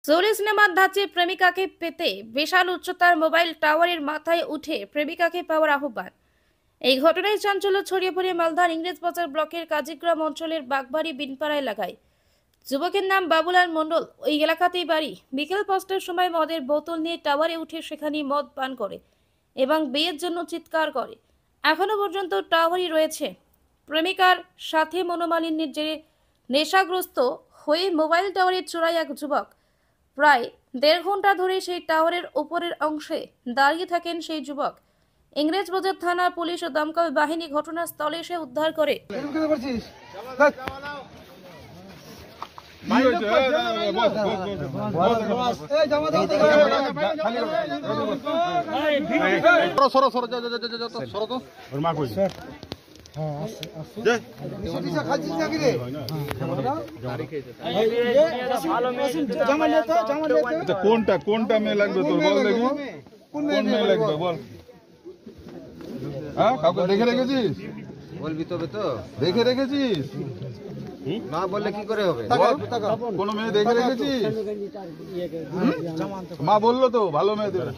জোরে সিনেমার ধাঁচে প্রেমিকাকে পেতে বিশাল উচ্চতার মোবাইল টাওয়ারের মাথায় উঠে প্রেমিকাকে পাওয়ার আহ্বান। এই ঘটনায় চাঞ্চল্য ছড়িয়ে পড়ে মালদার ইংরেজবাজার ব্লকের কাজীগ্রাম অঞ্চলের বাগবাড়ি বিনপাড়া এলাকায়। যুবকের নাম বাবুলাল মণ্ডল। ওই এলাকাতেই বাড়ি। বিকেল ৫টার সময় মদের বোতল নিয়ে টাওয়ারে উঠে সেখানে মদ পান করে এবং বিয়ের জন্য চিৎকার করে। এখনো পর্যন্ত টাওয়ারই রয়েছে। প্রেমিকার সাথে মনোমালিন্যের জেরে নেশাগ্রস্ত হয়ে মোবাইল টাওয়ারের চূড়ায় এক যুবক। প্রায় ১.৫ ঘন্টা ধরে সেই টাওয়ারের উপরের অংশে দাঁড়িয়ে থাকেন সেই যুবক। ইংরেজবাজার থানা পুলিশ ও দমকল বাহিনী ঘটনাস্থলে এসে উদ্ধার করে। কোনটা মেয়ে লাগবে তোর বল দেখি, কোন মেয়ে লাগবে বল। হ্যাঁ, কাউকে দেখে রেখেছিস? বলবি তবে তো দেখে রেখেছিস? না বললে কি করে হবে? কোন মেয়ে দেখে রেখেছিস? মা বললো তো ভালো মেয়ে দেবে।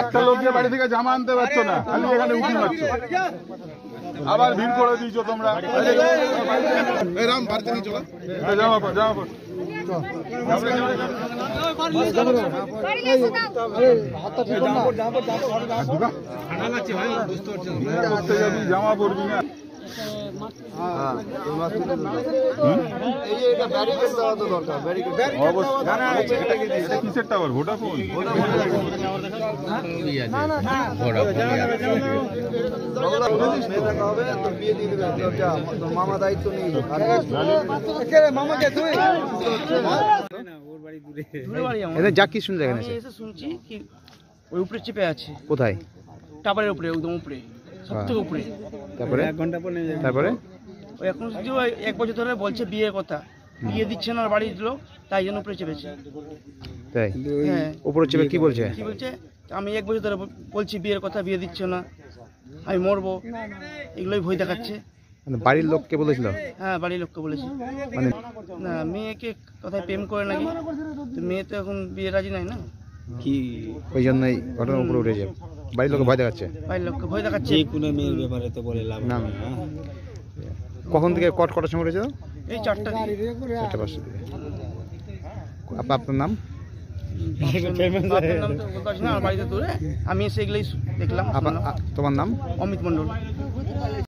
একটা লোকের বাড়ি থেকে জামা আনতে পারছো না, খালি এখানে উঠি মারছো, আবার ভিড় করে দিয়েছো তোমরা। জামা পর জামা পরবি না। কিসের টাওয়ার? ভোডাফোন। মামা দায়িত্ব নেই। যা কি শুনলে এখানে এসে শুনছি কি ওই উপরে চেপে আছে। কোথায়? টাওয়ারের উপরে, একদম উপরে, সবথেকে উপরে। তারপরে তারপরে ওই এখন শুধু 1 বছর ধরে বলছে বিয়ের কথা, বিয়ে দিচ্ছে না বাড়ির লোক, তাই জন্য উপরে চেপেছে। তাই? হ্যাঁ। উপরে চেপে কি বলছে? কি বলছে? আমি 1 বছর ধরে বলছি বিয়ের কথা, বিয়ে দিচ্ছে না, আমি মরবো, এগুলোই ভয় দেখাচ্ছে। মানে বাড়ির লোককে বলেছিল? হ্যাঁ, বাড়ির লোককে বলেছে। মানে না, মেয়েকে কথায় প্রেম করে নাকি, তো মেয়ে তো এখন বিয়ে রাজি নাই না, কি ওই জন্যই ঘটনার উপরে উঠেছে। বাড়ির লোক ভয় দেখাচ্ছে? বাড়ির লোককে ভয় দেখাচ্ছে। কোনো মেয়ের ব্যাপারে তো বলে লাভ না। কখন থেকে কটার সময় উঠেছে? এই 4টা দিকে। 4টা 5টা দিকে। আপনার নাম? বাপের নাম তো বলতে পারছি না, আমার বাড়িতে দূরে, আমি এসে এগুলোই দেখলাম। তোমার নাম? অমিত মণ্ডল।